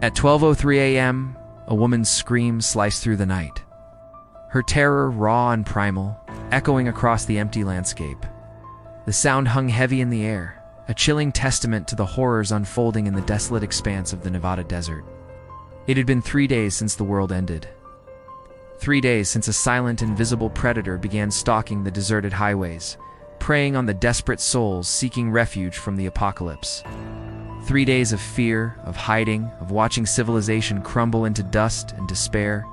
At 12:03 a.m., a woman's scream sliced through the night. Her terror, raw and primal, echoing across the empty landscape. The sound hung heavy in the air, a chilling testament to the horrors unfolding in the desolate expanse of the Nevada desert. It had been 3 days since the world ended. 3 days since a silent, invisible predator began stalking the deserted highways, preying on the desperate souls seeking refuge from the apocalypse. 3 days of fear, of hiding, of watching civilization crumble into dust and despair.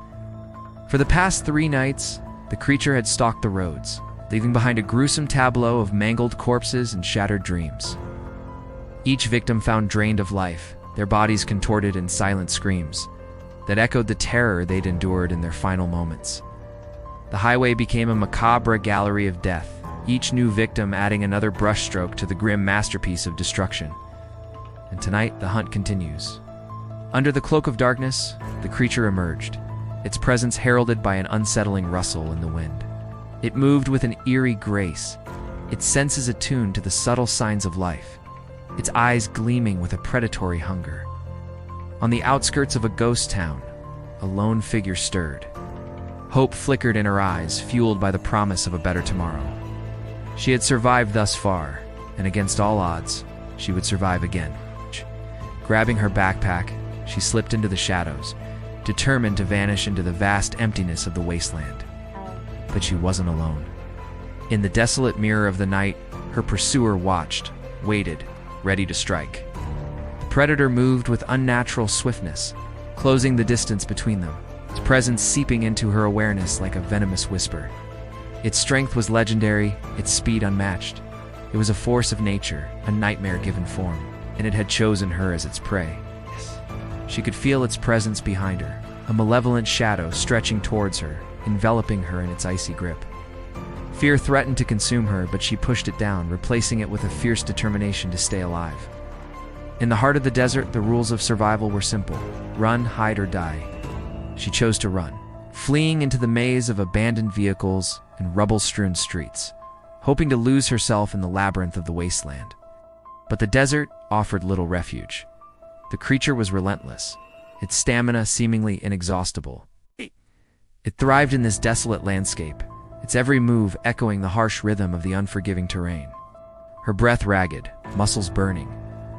For the past 3 nights, the creature had stalked the roads, leaving behind a gruesome tableau of mangled corpses and shattered dreams. Each victim found drained of life, their bodies contorted in silent screams that echoed the terror they'd endured in their final moments. The highway became a macabre gallery of death, each new victim adding another brushstroke to the grim masterpiece of destruction. And tonight, the hunt continues. Under the cloak of darkness, the creature emerged, its presence heralded by an unsettling rustle in the wind. It moved with an eerie grace, its senses attuned to the subtle signs of life, its eyes gleaming with a predatory hunger. On the outskirts of a ghost town, a lone figure stirred. Hope flickered in her eyes, fueled by the promise of a better tomorrow. She had survived thus far, and against all odds, she would survive again. Grabbing her backpack, she slipped into the shadows, determined to vanish into the vast emptiness of the wasteland. But she wasn't alone. In the desolate mirror of the night, her pursuer watched, waited, ready to strike. The predator moved with unnatural swiftness, closing the distance between them, its presence seeping into her awareness like a venomous whisper. Its strength was legendary, its speed unmatched. It was a force of nature, a nightmare given form, and it had chosen her as its prey. She could feel its presence behind her, a malevolent shadow stretching towards her, enveloping her in its icy grip. Fear threatened to consume her, but she pushed it down, replacing it with a fierce determination to stay alive. In the heart of the desert, the rules of survival were simple: run, hide, or die. She chose to run, fleeing into the maze of abandoned vehicles and rubble-strewn streets, hoping to lose herself in the labyrinth of the wasteland. But the desert offered little refuge. The creature was relentless, its stamina seemingly inexhaustible. It thrived in this desolate landscape, its every move echoing the harsh rhythm of the unforgiving terrain. Her breath ragged, muscles burning,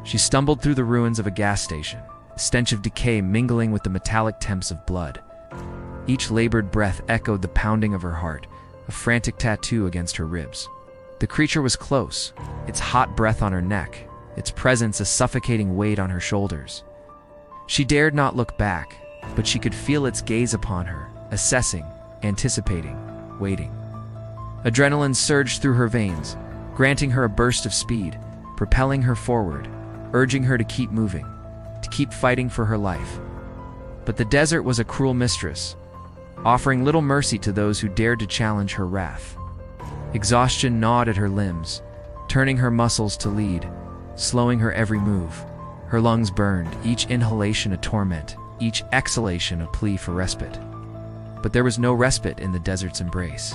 she stumbled through the ruins of a gas station, the stench of decay mingling with the metallic temps of blood. Each labored breath echoed the pounding of her heart, a frantic tattoo against her ribs. The creature was close, its hot breath on her neck, its presence a suffocating weight on her shoulders. She dared not look back, but she could feel its gaze upon her, assessing, anticipating, waiting. Adrenaline surged through her veins, granting her a burst of speed, propelling her forward, urging her to keep moving, to keep fighting for her life. But the desert was a cruel mistress, offering little mercy to those who dared to challenge her wrath. Exhaustion gnawed at her limbs, turning her muscles to lead, slowing her every move. Her lungs burned, each inhalation a torment, each exhalation a plea for respite. But there was no respite in the desert's embrace.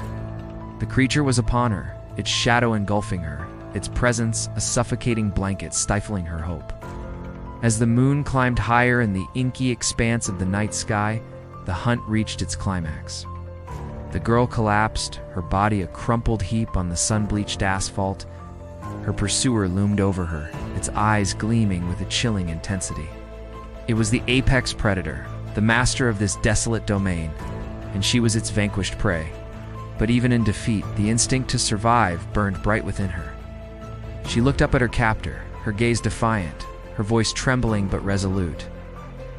The creature was upon her, its shadow engulfing her, its presence a suffocating blanket stifling her hope. As the moon climbed higher in the inky expanse of the night sky, the hunt reached its climax. The girl collapsed, her body a crumpled heap on the sun-bleached asphalt. Her pursuer loomed over her, its eyes gleaming with a chilling intensity. It was the apex predator, the master of this desolate domain, and she was its vanquished prey. But even in defeat, the instinct to survive burned bright within her. She looked up at her captor, her gaze defiant, her voice trembling but resolute.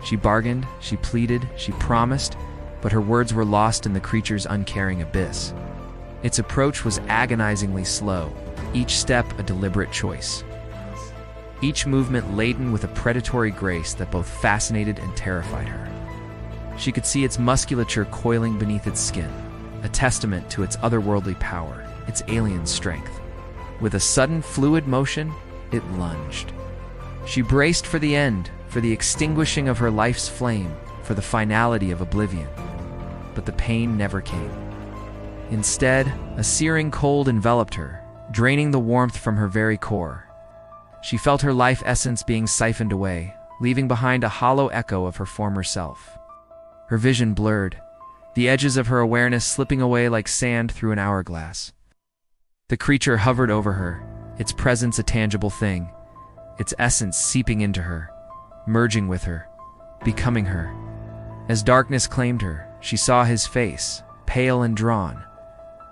She bargained, she pleaded, she promised, but her words were lost in the creature's uncaring abyss. Its approach was agonizingly slow, each step a deliberate choice. Each movement laden with a predatory grace that both fascinated and terrified her. She could see its musculature coiling beneath its skin, a testament to its otherworldly power, its alien strength. With a sudden fluid motion, it lunged. She braced for the end, for the extinguishing of her life's flame, for the finality of oblivion. But the pain never came. Instead, a searing cold enveloped her, draining the warmth from her very core. She felt her life essence being siphoned away, leaving behind a hollow echo of her former self. Her vision blurred, the edges of her awareness slipping away like sand through an hourglass. The creature hovered over her, its presence a tangible thing, its essence seeping into her, merging with her, becoming her. As darkness claimed her, she saw his face, pale and drawn,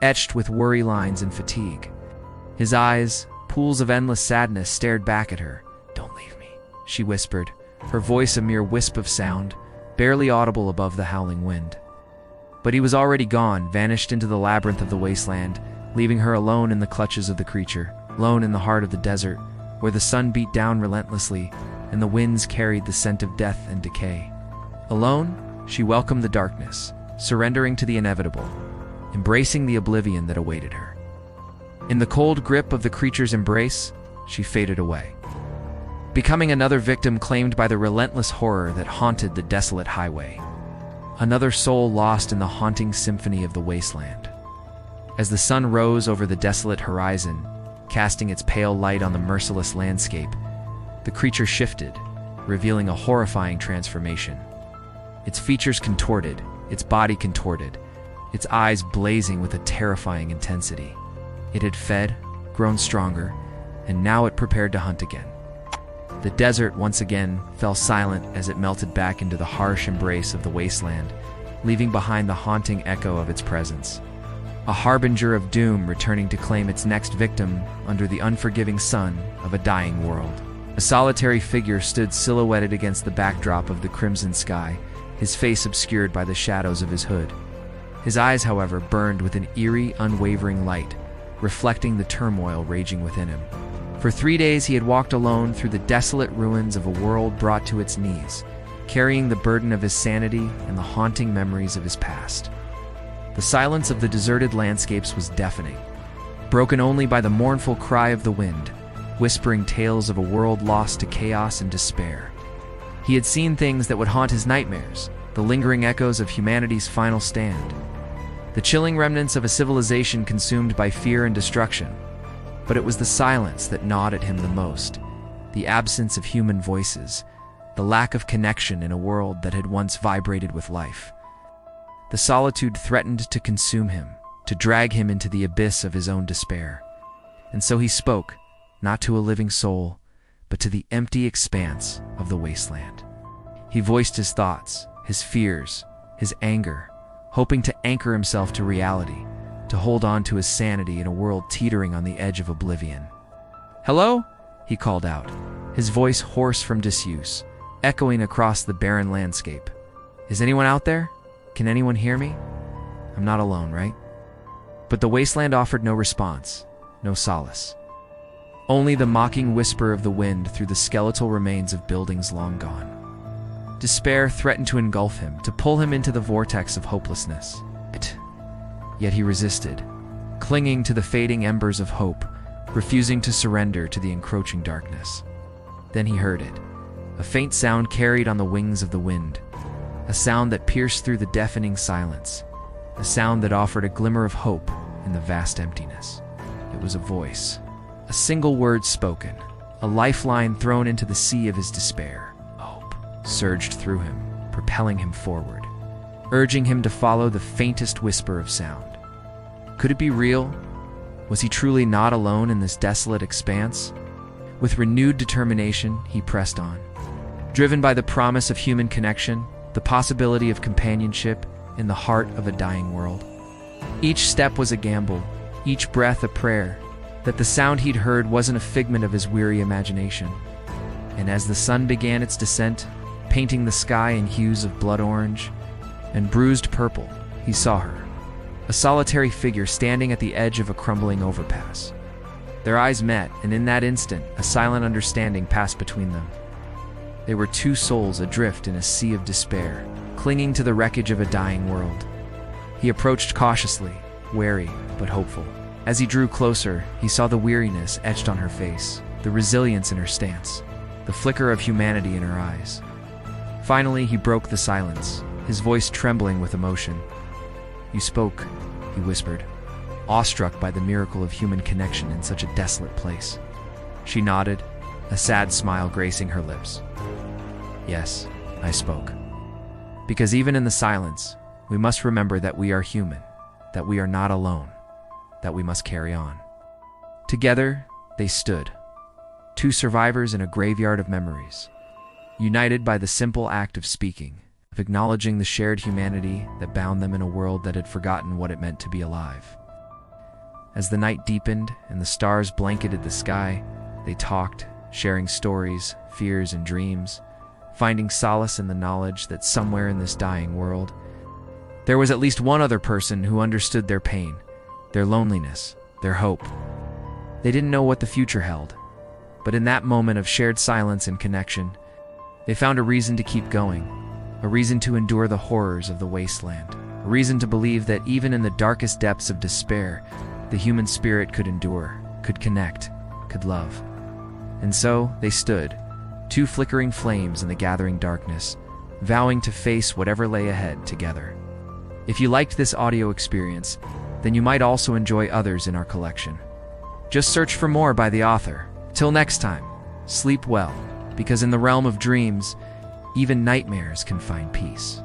etched with worry lines and fatigue. His eyes, pools of endless sadness, stared back at her. "Don't leave me," she whispered, her voice a mere wisp of sound, barely audible above the howling wind. But he was already gone, vanished into the labyrinth of the wasteland, leaving her alone in the clutches of the creature, alone in the heart of the desert, where the sun beat down relentlessly and the winds carried the scent of death and decay. Alone, she welcomed the darkness, surrendering to the inevitable, embracing the oblivion that awaited her. In the cold grip of the creature's embrace, she faded away, becoming another victim claimed by the relentless horror that haunted the desolate highway, another soul lost in the haunting symphony of the wasteland. As the sun rose over the desolate horizon, casting its pale light on the merciless landscape, the creature shifted, revealing a horrifying transformation. Its features contorted, its body contorted, its eyes blazing with a terrifying intensity. It had fed, grown stronger, and now it prepared to hunt again. The desert once again fell silent as it melted back into the harsh embrace of the wasteland, leaving behind the haunting echo of its presence. A harbinger of doom returning to claim its next victim under the unforgiving sun of a dying world. A solitary figure stood silhouetted against the backdrop of the crimson sky, his face obscured by the shadows of his hood. His eyes, however, burned with an eerie, unwavering light, reflecting the turmoil raging within him. For 3 days he had walked alone through the desolate ruins of a world brought to its knees, carrying the burden of his sanity and the haunting memories of his past. The silence of the deserted landscapes was deafening, broken only by the mournful cry of the wind, whispering tales of a world lost to chaos and despair. He had seen things that would haunt his nightmares, the lingering echoes of humanity's final stand, the chilling remnants of a civilization consumed by fear and destruction. But it was the silence that gnawed at him the most, the absence of human voices, the lack of connection in a world that had once vibrated with life. The solitude threatened to consume him, to drag him into the abyss of his own despair. And so he spoke, not to a living soul, but to the empty expanse of the wasteland. He voiced his thoughts, his fears, his anger, hoping to anchor himself to reality, to hold on to his sanity in a world teetering on the edge of oblivion. "Hello?" he called out, his voice hoarse from disuse, echoing across the barren landscape. "Is anyone out there? Can anyone hear me? I'm not alone, right?" But the wasteland offered no response, no solace. Only the mocking whisper of the wind through the skeletal remains of buildings long gone. Despair threatened to engulf him, to pull him into the vortex of hopelessness. Yet he resisted, clinging to the fading embers of hope, refusing to surrender to the encroaching darkness. Then he heard it, a faint sound carried on the wings of the wind, a sound that pierced through the deafening silence, a sound that offered a glimmer of hope in the vast emptiness. It was a voice, a single word spoken, a lifeline thrown into the sea of his despair. Hope surged through him, propelling him forward, urging him to follow the faintest whisper of sound. Could it be real? Was he truly not alone in this desolate expanse? With renewed determination, he pressed on, driven by the promise of human connection, the possibility of companionship in the heart of a dying world. Each step was a gamble, each breath a prayer, that the sound he'd heard wasn't a figment of his weary imagination. And as the sun began its descent, painting the sky in hues of blood orange and bruised purple, he saw her, a solitary figure standing at the edge of a crumbling overpass. Their eyes met, and in that instant, a silent understanding passed between them. They were two souls adrift in a sea of despair, clinging to the wreckage of a dying world. He approached cautiously, wary but hopeful. As he drew closer, he saw the weariness etched on her face, the resilience in her stance, the flicker of humanity in her eyes. Finally, he broke the silence, his voice trembling with emotion. "You spoke," he whispered, awestruck by the miracle of human connection in such a desolate place. She nodded, a sad smile gracing her lips. Yes, I spoke. Because even in the silence, we must remember that we are human, that we are not alone, that we must carry on. Together, they stood, two survivors in a graveyard of memories, united by the simple act of speaking, of acknowledging the shared humanity that bound them in a world that had forgotten what it meant to be alive. As the night deepened and the stars blanketed the sky, they talked, sharing stories, fears, and dreams, finding solace in the knowledge that somewhere in this dying world, there was at least one other person who understood their pain, their loneliness, their hope. They didn't know what the future held, but in that moment of shared silence and connection, they found a reason to keep going, a reason to endure the horrors of the wasteland, a reason to believe that even in the darkest depths of despair, the human spirit could endure, could connect, could love. And so they stood, two flickering flames in the gathering darkness, vowing to face whatever lay ahead together. If you liked this audio experience, then you might also enjoy others in our collection. Just search for more by the author. Till next time, sleep well, because in the realm of dreams, even nightmares can find peace.